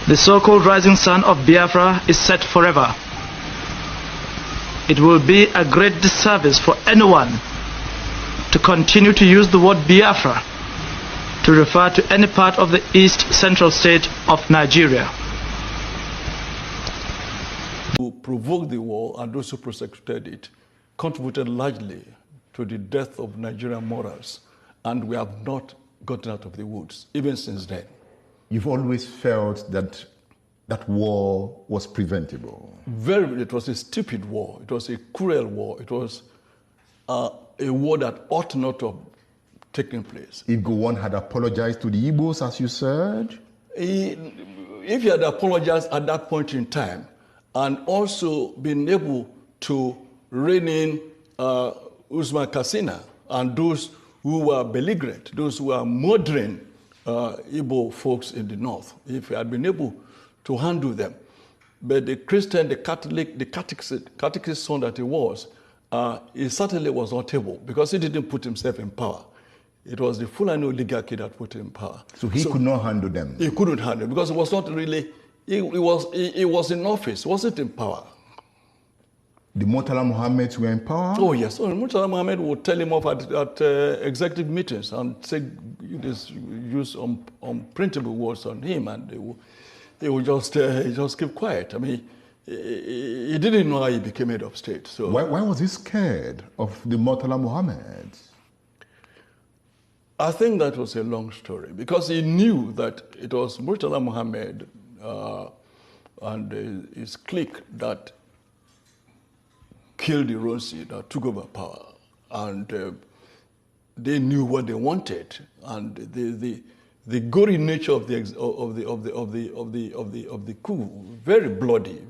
The so-called rising sun of Biafra is set forever. It will be a great disservice for anyone to continue to use the word Biafra to refer to any part of the East Central state of Nigeria. Who provoked the war and those who prosecuted it contributed largely to the death of Nigerian morals, and we have not gotten out of the woods, even since then. You've always felt that that war was preventable. It was a stupid war. It was a cruel war. It was a war that ought not to have taken place. If Gowon had apologized to the Igbos, as you said? If he had apologized at that point in time, and also been able to rein in Usman Katsina and those who were belligerent, those who were murdering Igbo folks in the north, if he had been able to handle them. But the Christian, the Catholic, the catechist son that he was, he certainly was not able, because he didn't put himself in power. It was the Fulani oligarchy that put him in power. So he could not handle them? He couldn't handle, because it was not really, he was in office, wasn't in power. The Murtala Muhammads were in power? Oh, yes. So Murtala Muhammad would tell him off at executive meetings and say, use unprintable words on him, and he would just keep quiet. I mean, he didn't know how he became head of state. So why was he scared of the Murtala Muhammads? I think that was a long story, because he knew that it was Murtala Muhammad and his clique that killed the Ronsi, that took over power, and they knew what they wanted, and the gory nature of the coup, very bloody,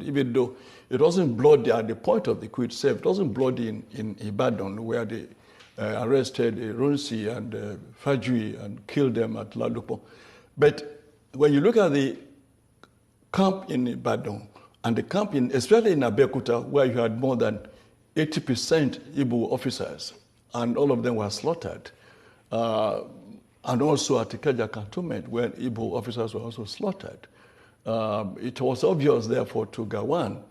even though it wasn't bloody at the point of the coup itself. It wasn't bloody in Ibadan, where they arrested Ronsi and Fajui and killed them at Ladopo. But when you look at the camp in Ibadan and the camp especially in Abeokuta, where you had more than 80% Igbo officers, and all of them were slaughtered, and also at Ikeja cantonment, where Igbo officers were also slaughtered. It was obvious, therefore, to Gowon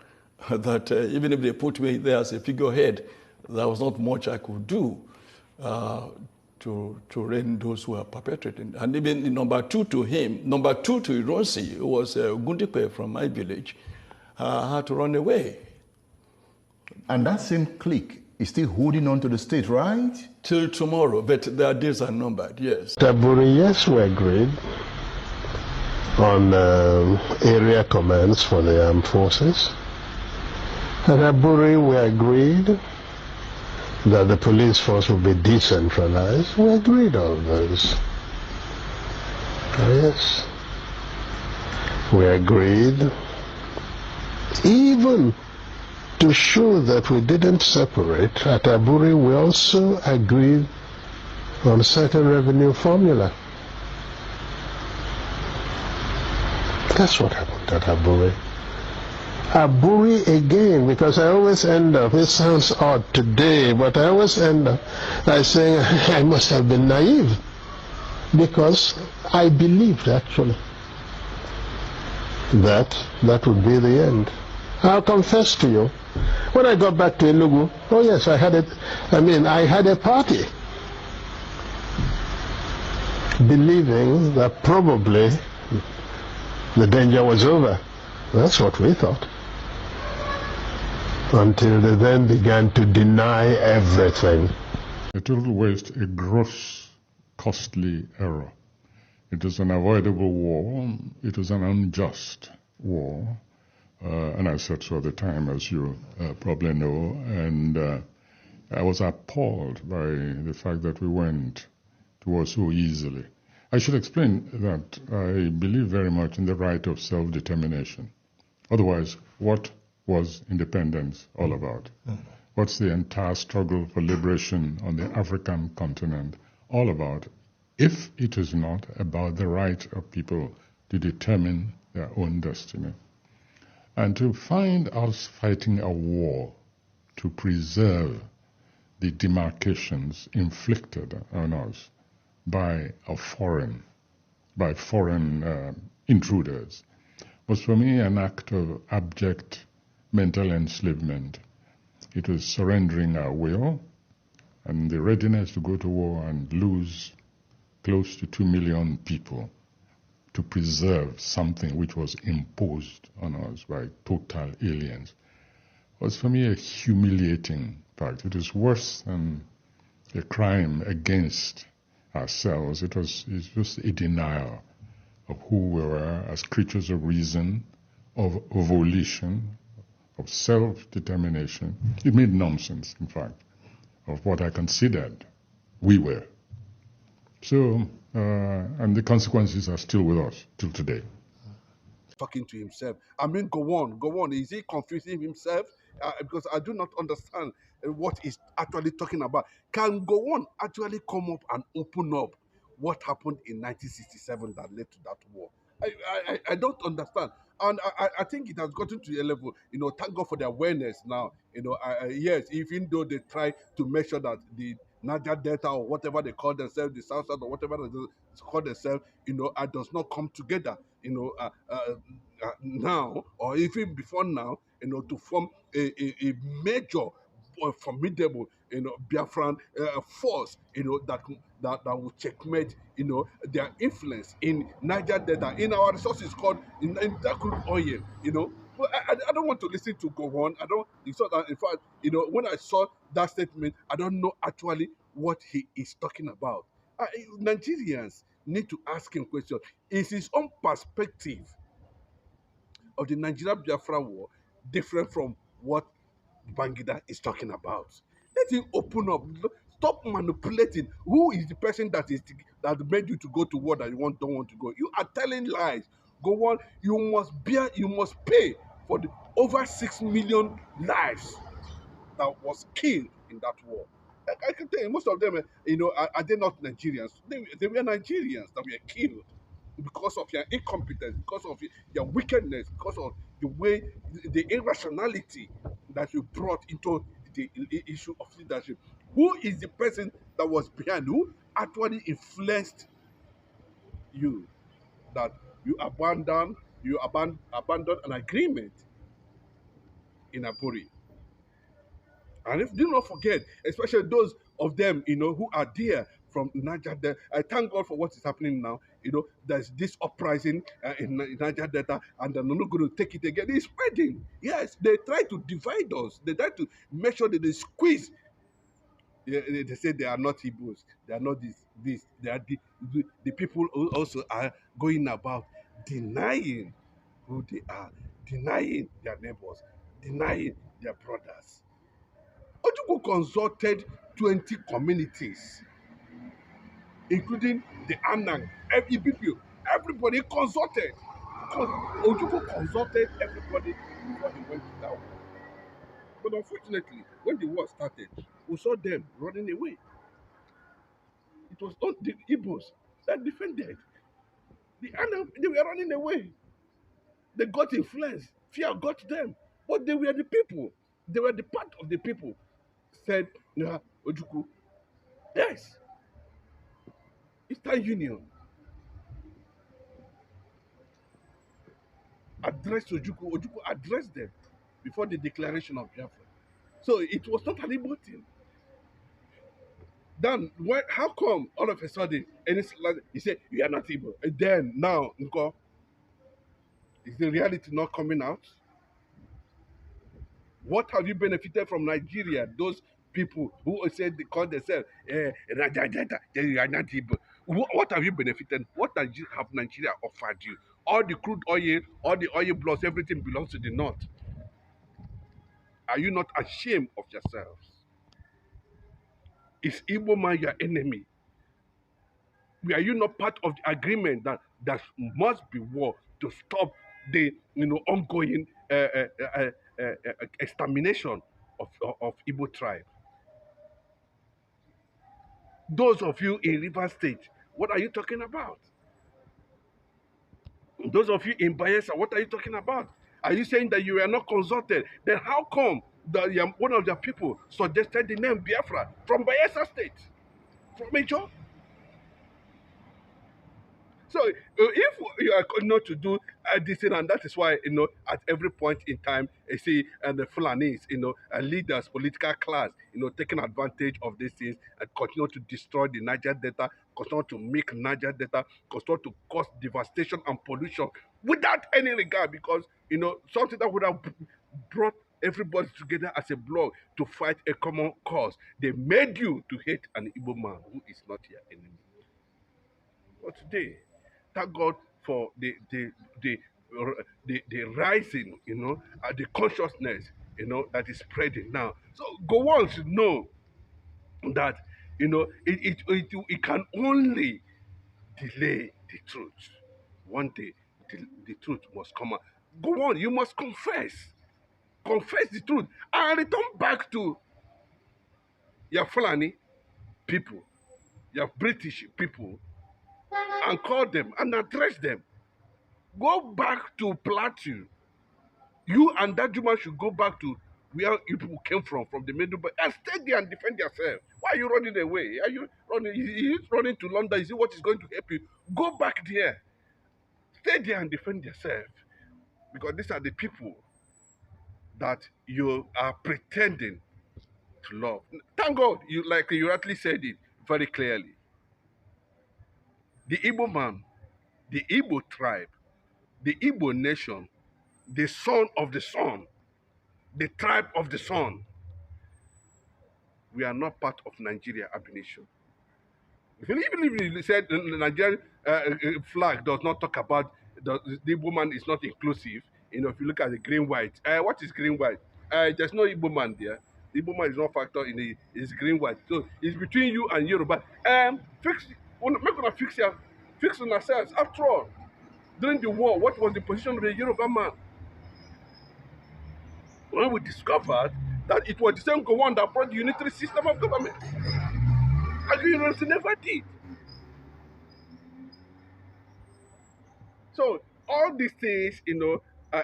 that even if they put me there as a figurehead, there was not much I could do to rein those who are perpetrating. And even number two to Ironsi, who was Gundipe from my village, had to run away. And that same clique is still holding on to the state, right? Till tomorrow, but their days are numbered, yes. Aburi, yes, we agreed on area commands for the armed forces. At Aburi, we agreed that the police force would be decentralized. We agreed on those. Yes. We agreed even to show that we didn't separate. At Aburi, we also agreed on a certain revenue formula. That's what happened at Aburi. Aburi again, because I always end up, it sounds odd today, but I always end up by saying I must have been naive, because I believed actually that would be the end. I'll confess to you, when I got back to Enugu, oh yes, I had a party believing that probably the danger was over. That's what we thought. Until they then began to deny everything. A total waste, a gross, costly error. It is an avoidable war. It is an unjust war. And I said so at the time, as you probably know. And I was appalled by the fact that we went to war so easily. I should explain that I believe very much in the right of self-determination. Otherwise, what was independence all about? What's the entire struggle for liberation on the African continent all about, if it is not about the right of people to determine their own destiny? And to find us fighting a war to preserve the demarcations inflicted on us by foreign intruders was for me an act of abject mental enslavement. It was surrendering our will and the readiness to go to war and lose close to 2 million people to preserve something which was imposed on us by total aliens. It was for me a humiliating fact. It is worse than a crime against ourselves. It was just a denial of who we were as creatures of reason, of volition, of self-determination. It made nonsense, in fact, of what I considered we were. So, and the consequences are still with us till today. Talking to himself. I mean, Gowon. Is he confusing himself? Because I do not understand what he's actually talking about. Can Gowon actually come up and open up what happened in 1967 that led to that war? I don't understand. And I think it has gotten to a level, thank God for the awareness now. Yes, even though they try to make sure that the Niger Delta or whatever they call themselves, the South South or whatever they call themselves, does not come together, now or even before now, to form a major formidable, Biafran force, that will checkmate, their influence in Niger Delta, in our resources called in that crude oil, But I don't want to listen to Gowon. I don't. It's not that, in fact, when I saw that statement, I don't know actually what he is talking about. Nigerians need to ask him questions. Is his own perspective of the Nigeria-Biafra war different from what Bangida is talking about? Let him open up. Stop manipulating. Who is the person that made you to go to war that you don't want to go? You are telling lies. Go on. You must pay for the over 6 million lives that was killed in that war. I can tell you, most of them, are they not Nigerians? They were Nigerians that were killed because of your incompetence, because of your wickedness, because of the way, the irrationality that you brought into the issue of leadership. Who is the person that was behind? Who actually influenced you that you abandoned an agreement in Aburi? And if do not forget, especially those of them, who are there from Niger Delta. I thank God for what is happening now. There's this uprising in Niger Delta, and they're not going to take it again. It's spreading. Yes, they try to divide us. They try to make sure that they squeeze. They say they are not Igbos. They are not this. They are the people who also are going about denying who they are, denying their neighbors, denying their brothers. Ojukwu consulted 20 communities, including the Anang, EPP. Everybody consulted. Ojukwu consulted everybody before he went to that war. But unfortunately, when the war started, we saw them running away. It was not the Igbos that defended. The Anang, they were running away. They got influence. Fear got them. But they were the people. They were the part of the people. Said, yeah, Ojukwu, yes, Eastern Union addressed Ojukwu. Ojukwu addressed them before the declaration of Biafra. So it was not an Igbo thing. Then, how come all of a sudden, he said, you are not Igbo? And then, now, is the reality not coming out? What have you benefited from Nigeria? Those people who said they call themselves you are not Igbo. What have you benefited? What have Nigeria offered you? All the crude oil, all the oil blocks, everything belongs to the north. Are you not ashamed of yourselves? Is Igbo man your enemy? Are you not part of the agreement that there must be war to stop the ongoing extermination of Igbo tribe? Those of you in River State, what are you talking about? Those of you in Bayelsa, what are you talking about? Are you saying that you were not consulted? Then how come one of their people suggested the name Biafra from Bayelsa State? From Major? So if you are not to do this thing, and that is why at every point in time, you see, and the Fulanis, leaders, political class, taking advantage of these things and continue to destroy the Niger Delta, continue to make Niger Delta, continue to cause devastation and pollution without any regard, because something that would have brought everybody together as a bloc to fight a common cause. They made you to hate an Igbo man who is not your enemy. But today, thank God for the rising, the consciousness, that is spreading now. So go on to know that it can only delay the truth. One day, the truth must come out. Go on, you must confess the truth, and return back to your Fulani people, your British people, and call them and address them. Go back to Plateau. You and that woman should go back to where you people came from the Middle Belt, and stay there and defend yourself. Why are you running away? Are you running? Is running to London? Is it what is going to help you? Go back there. Stay there and defend yourself. Because these are the people that you are pretending to love. Thank God, you rightly said it very clearly. The Igbo man, the Igbo tribe, the Igbo nation, the son of the sun, the tribe of the sun. We are not part of Nigeria ab initio. Even if you said the Nigerian flag does not talk about the Igbo man is not inclusive, if you look at the green white, what is green white? There's no Igbo man there. The Igbo man is not factor in it's green white. So it's between you and Yoruba. Fix on ourselves. After all, during the war, what was the position of the Yoruba man? When we discovered that it was the same Gowon that brought the unitary system of government. And the university never did. So all these things,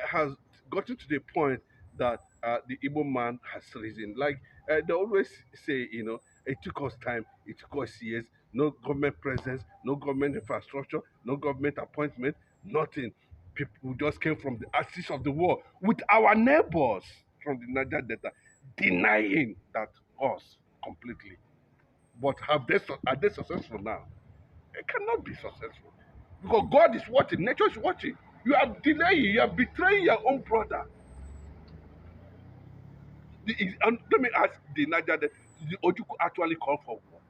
has gotten to the point that the Igbo man has risen. Like they always say, it took us time, it took us years, no government presence, no government infrastructure, no government appointment, nothing. People just came from the axis of the war with our neighbors from the Niger Delta denying that us completely. But are they successful now? It cannot be successful. Because God is watching, nature is watching. You are delaying, you are betraying your own brother. And let me ask the Niger, did the Ojukwu actually call for war?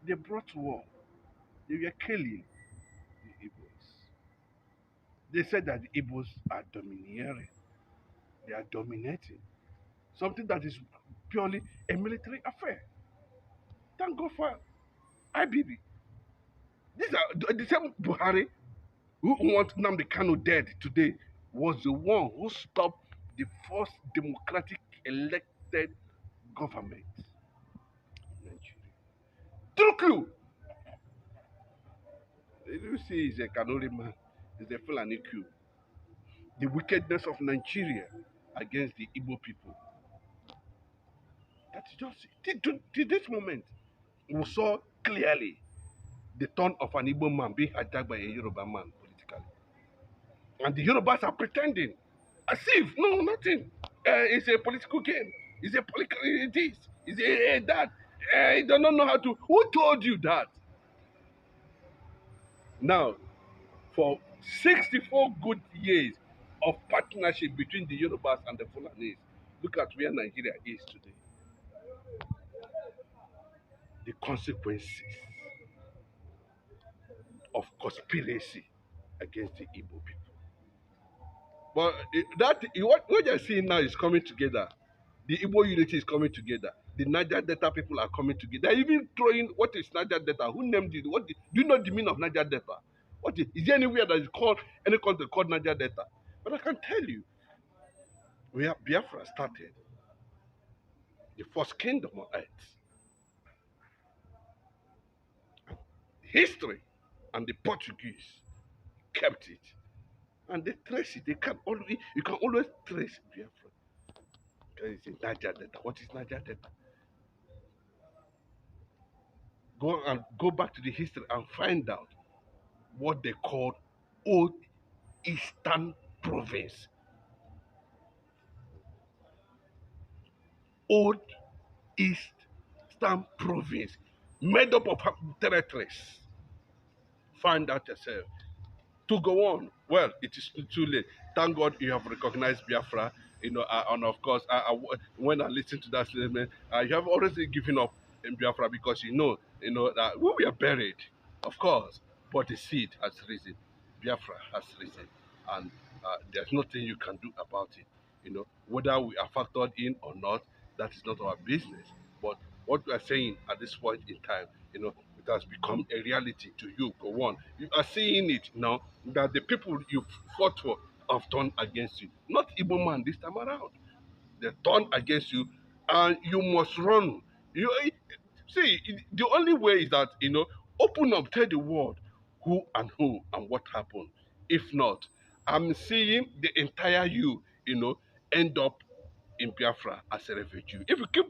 They brought war. They were killing the Igbos. They said that the Igbos are domineering. They are dominating. Something that is purely a military affair. Thank God for IBB. These are the same Buhari who wants Nnamdi Kanu dead today was the one who stopped the first democratic elected government in Nigeria. True clue. You see, he's a Kanuri man. He's a Fulani coup. The wickedness of Nigeria against the Igbo people. That's just to this moment. We saw clearly the turn of an Igbo man being attacked by a Yoruba man politically. And the Yorubas are pretending as if, no, nothing. It's a political game. It's a political this. It's a that. You don't know how to. Who told you that? Now, for 64 good years of partnership between the Yorubas and the Fulanis, look at where Nigeria is today. The consequences of conspiracy against the Igbo people. But what you're seeing now is coming together. The Igbo unity is coming together. The Niger Delta people are coming together. They're even throwing what is Niger Delta? Who named it? Do you know the meaning of Niger Delta? Is there anywhere that is called any country called Niger Delta? But I can tell you, where Biafra started, the first kingdom on earth, history, and the Portuguese kept it, and they trace it. You can always trace Biafra. It's Niger Delta. What is Niger Delta? go back to the history and find out what they called Old Eastern Province. Old Eastern Province, made up of territories. Find out yourself. To go on, well, it is too late. Thank God you have recognized Biafra. And of course, when I listen to that statement, you have already given up in Biafra because you know that we are buried, of course, but the seed has risen. Biafra has risen, and there's nothing you can do about it. Whether we are factored in or not, that is not our business. But what we are saying at this point in time, it has become a reality to you. Go on. You are seeing it now that the people you fought for have turned against you. Not Igbo man this time around. They turned against you, and you must run. See, the only way is that open up, tell the world who and what happened. If not, I'm seeing the entire you, end up in Biafra as a refugee. If you keep